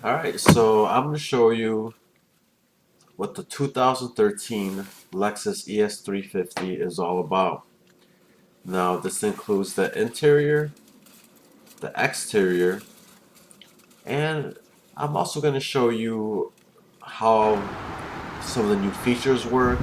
Alright, so I'm going to show you what the 2013 Lexus ES350 is all about. Now, this includes the interior, the exterior, and I'm also going to show you how some of the new features work,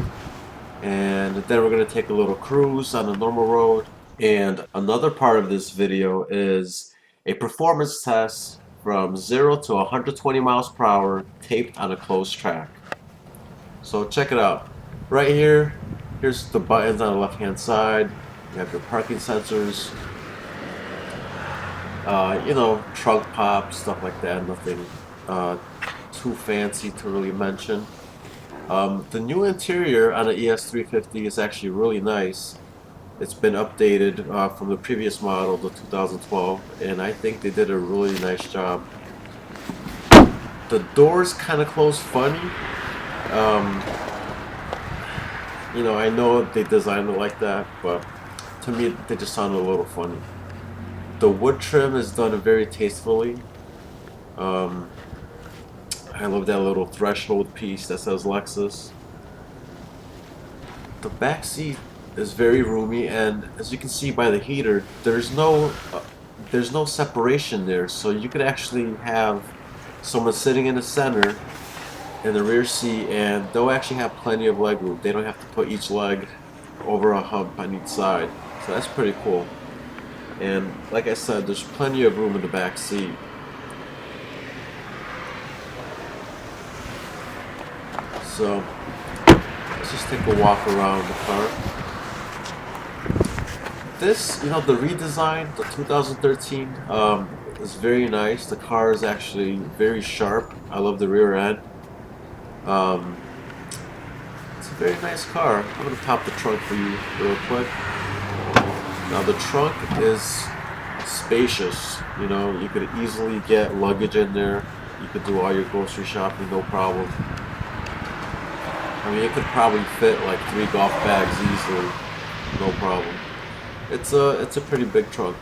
and then we're going to take a little cruise on the normal road. And another part of this video is a performance test from 0 to 120 miles per hour taped on a closed track. So check it out. Right here, here's the buttons on the left hand side. You have your parking sensors, trunk pop, stuff like that. Nothing too fancy to really mention. The new interior on the ES350 is actually really nice. It's been updated from the previous model, the 2012, and I think they did a really nice job. The doors kind of close funny. Um, I know they designed it like that, but to me, they just sound a little funny. The wood trim is done very tastefully. Um, I love that little threshold piece that says Lexus. The back seat is very roomy, and as you can see by the heater, there's no separation there, so you could actually have someone sitting in the center in the rear seat, and they'll actually have plenty of leg room. They don't have to put each leg over a hump on each side, so that's pretty cool. And like I said, there's plenty of room in the back seat. So let's just take a walk around the car. This, the redesign, the 2013, is very nice. The car is actually very sharp. I love the rear end. Um, it's a very nice car. I'm going to pop the trunk for you real quick. Now the trunk is spacious. You could easily get luggage in there. You could do all your grocery shopping, no problem. I mean, it could probably fit like 3 golf bags easily, no problem. It's a pretty big trunk.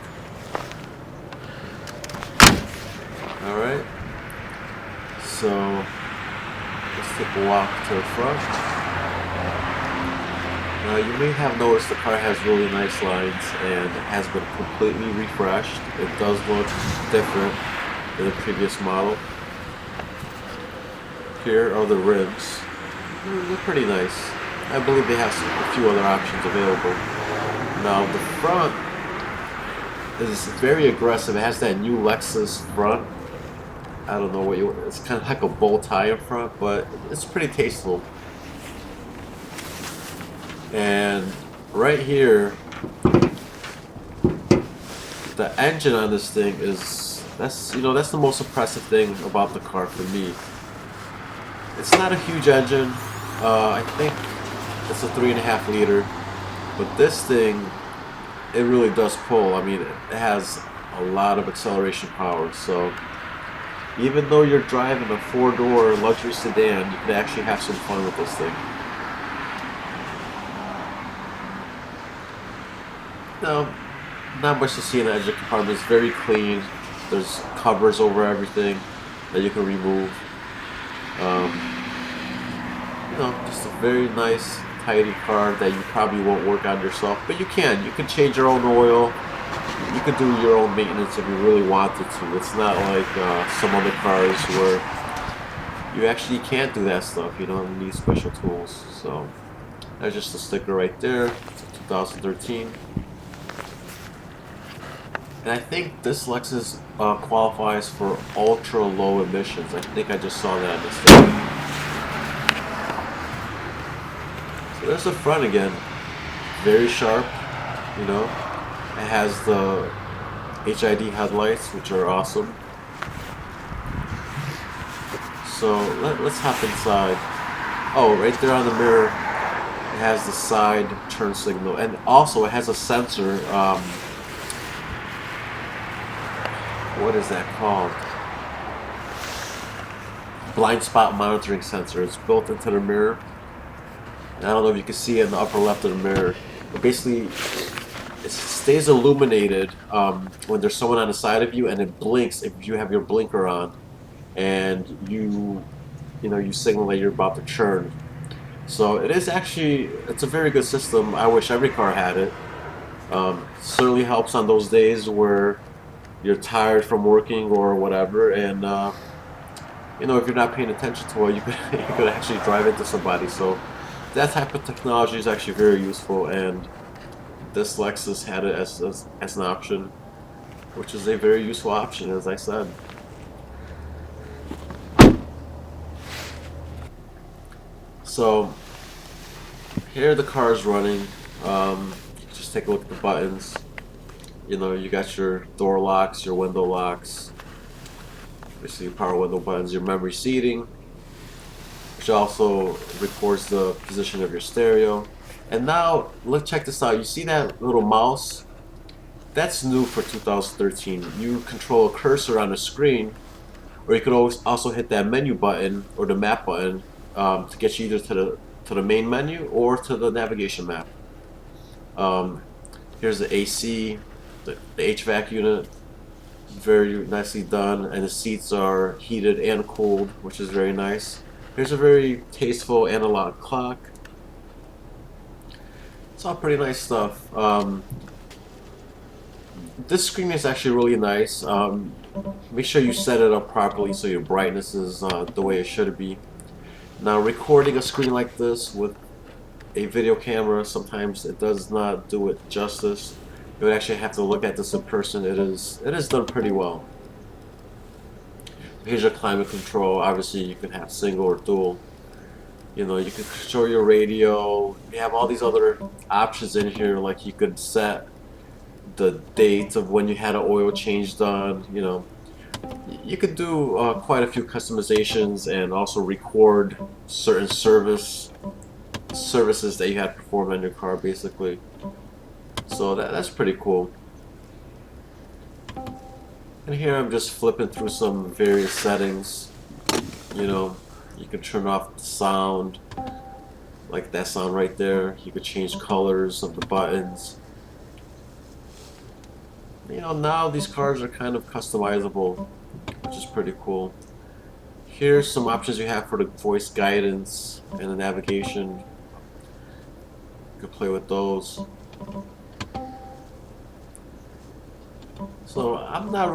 All right. So let's take a walk to the front. Now you may have noticed the car has really nice lines and it has been completely refreshed. It does look different than the previous model. Here are the rims. They're pretty nice. I believe they have a few other options available. Now the front is very aggressive. It has that new Lexus front. I don't know it's kind of like a bow tie in front, but it's pretty tasteful. And right here, the engine on this thing that's the most impressive thing about the car for me. It's not a huge engine. I think it's a 3.5 liter, but this thing, it really does pull. I mean, it has a lot of acceleration power. So even though you're driving a 4-door luxury sedan, you can actually have some fun with this thing. Now, not much to see in the engine compartment. It's very clean. There's covers over everything that you can remove. Just a very nice, tidy car that you probably won't work on yourself, but you can. You can change your own oil. You can do your own maintenance if you really wanted to. It's not like some other cars where you actually can't do that stuff. You don't need special tools. So that's just a sticker right there. It's a 2013. And I think this Lexus qualifies for ultra low emissions. I think I just saw that in the sticker. So there's the front again. Very sharp, It has the HID headlights, which are awesome. So let's hop inside. Oh, right there on the mirror, it has the side turn signal, and also it has a sensor. What is that called? Blind spot monitoring sensor. It's built into the mirror. And I don't know if you can see it in the upper left of the mirror, but basically it stays illuminated when there's someone on the side of you, and it blinks if you have your blinker on. and you signal that you're about to churn. So it is actually, it's a very good system. I wish every car had it. Certainly helps on those days where you're tired from working or whatever, and if you're not paying attention to it, you could you could actually drive into somebody. So that type of technology is actually very useful, and this Lexus had it as an option, which is a very useful option, as I said. So here the car is running. Just take a look at the buttons. You got your door locks, your window locks, basically your power window buttons, your memory seating, which also records the position of your stereo. And now, let's check this out. You see that little mouse? That's new for 2013. You control a cursor on the screen, or you could always also hit that menu button or the map button to get you either to the main menu or to the navigation map. Um, Here's the AC, the HVAC unit, very nicely done, and the seats are heated and cooled, which is very nice. Here's a very tasteful analog clock. It's all pretty nice stuff. This screen is actually really nice. Make sure you set it up properly so your brightness is the way it should be. Now, recording a screen like this with a video camera, sometimes it does not do it justice. You would actually have to look at this in person. It is done pretty well. Here's your climate control. Obviously, you can have single or dual. You can control your radio. You have all these other options in here, like you could set the date of when you had an oil change done. You could do quite a few customizations and also record certain services that you had performed on your car, basically. So that's pretty cool. And here I'm just flipping through some various settings. You can turn off the sound, like that sound right there. You could change colors of the buttons. Now these cars are kind of customizable, which is pretty cool. Here's some options you have for the voice guidance and the navigation. You can play with those. So I'm not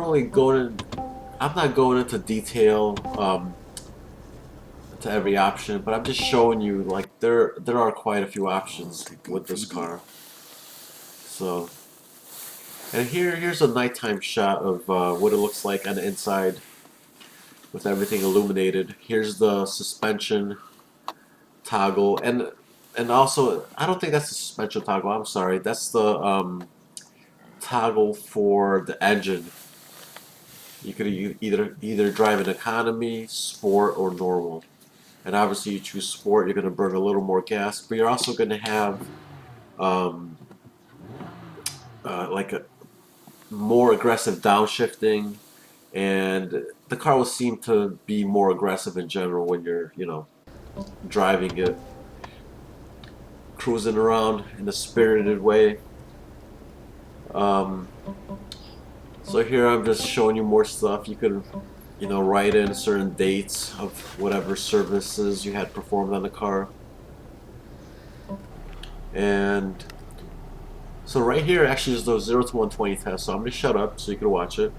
going into detail to every option, but I'm just showing you, like, there are quite a few options with this car. So, and here's a nighttime shot of what it looks like on the inside with everything illuminated. Here's the suspension toggle, and also, I don't think that's the suspension toggle. I'm sorry, that's the toggle for the engine. You could either drive an economy, sport, or normal. And obviously, you choose sport, you're going to burn a little more gas, but you're also going to have like a more aggressive downshifting, and the car will seem to be more aggressive in general when you're, driving it, cruising around in a spirited way. So here I'm just showing you more stuff. You could, write in certain dates of whatever services you had performed on the car. And so right here actually is the 0 to 120 test. So I'm going to shut up so you can watch it.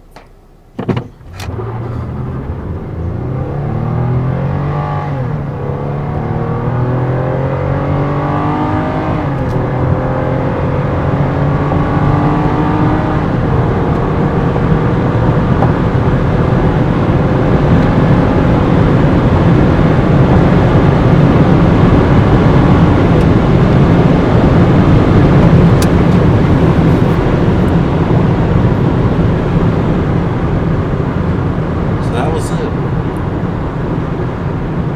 That was it.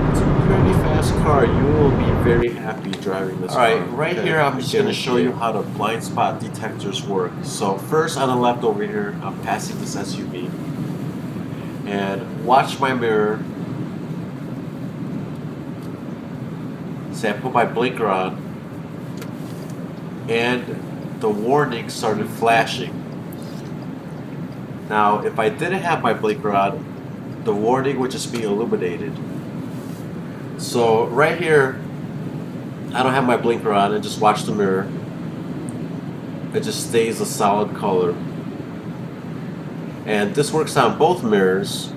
It's a pretty fast car. You will be very happy driving this car. Alright, right here I'm just going to show you how the blind spot detectors work. So first, on the left over here, I'm passing this SUV. And watch my mirror. Say I put my blinker on, and the warning started flashing. Now, if I didn't have my blinker on, the warning would just be illuminated. So right here, I don't have my blinker on, and just watch the mirror. It just stays a solid color. And this works on both mirrors.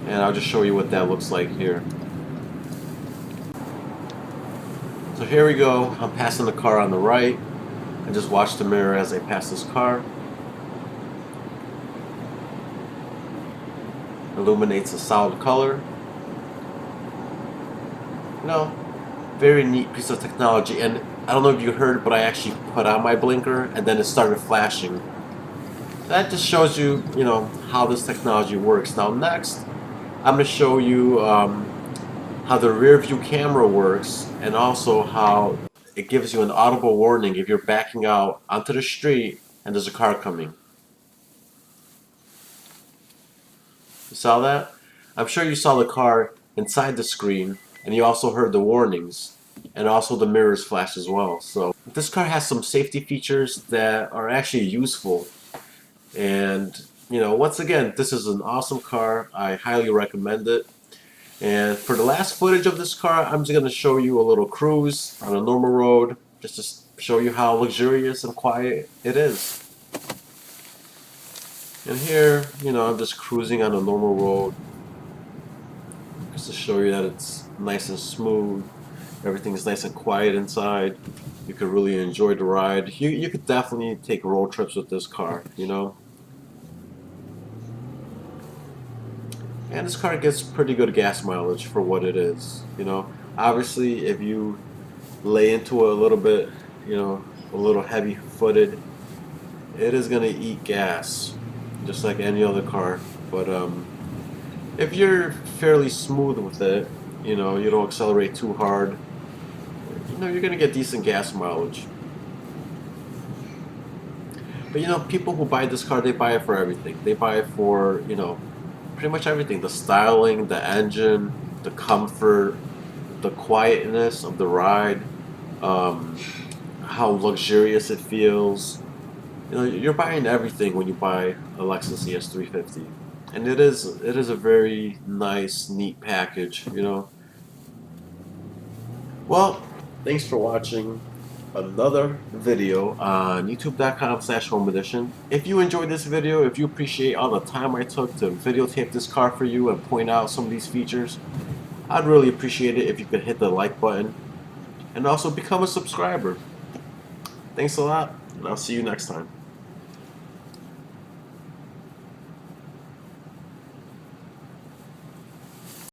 And I'll just show you what that looks like here. So here we go. I'm passing the car on the right. And just watch the mirror as I pass this car. Illuminates a solid color. You know, very neat piece of technology. And I don't know if you heard, but I actually put on my blinker and then it started flashing. That just shows you, you know, how this technology works. Now next, I'm going to show you how the rear view camera works, and also how it gives you an audible warning if you're backing out onto the street and there's a car coming. You saw that? I'm sure you saw the car inside the screen, and you also heard the warnings, and also the mirrors flash as well. So this car has some safety features that are actually useful. And you know, once again, this is an awesome car. I highly recommend it. And for the last footage of this car, I'm just going to show you a little cruise on a normal road, just to show you how luxurious and quiet it is. And here, you know, I'm just cruising on a normal road, just to show you that it's nice and smooth. Everything's nice and quiet inside. You could really enjoy the ride. You could definitely take road trips with this car, you know. And this car gets pretty good gas mileage for what it is, you know. Obviously, if you lay into it a little bit, you know, a little heavy-footed, it is going to eat gas, just like any other car. But if you're fairly smooth with it, you know, you don't accelerate too hard, you know, you're going to get decent gas mileage. But you know, people who buy this car, they buy it for everything. They buy it for, you know, pretty much everything. The styling, the engine, the comfort, the quietness of the ride, how luxurious it feels. You know, you're buying everything when you buy a Lexus ES350. And it is a very nice, neat package, you know. Well, thanks for watching another video on youtube.com/home edition. If you enjoyed this video, if you appreciate all the time I took to videotape this car for you and point out some of these features, I'd really appreciate it if you could hit the like button and also become a subscriber. Thanks a lot, and I'll see you next time.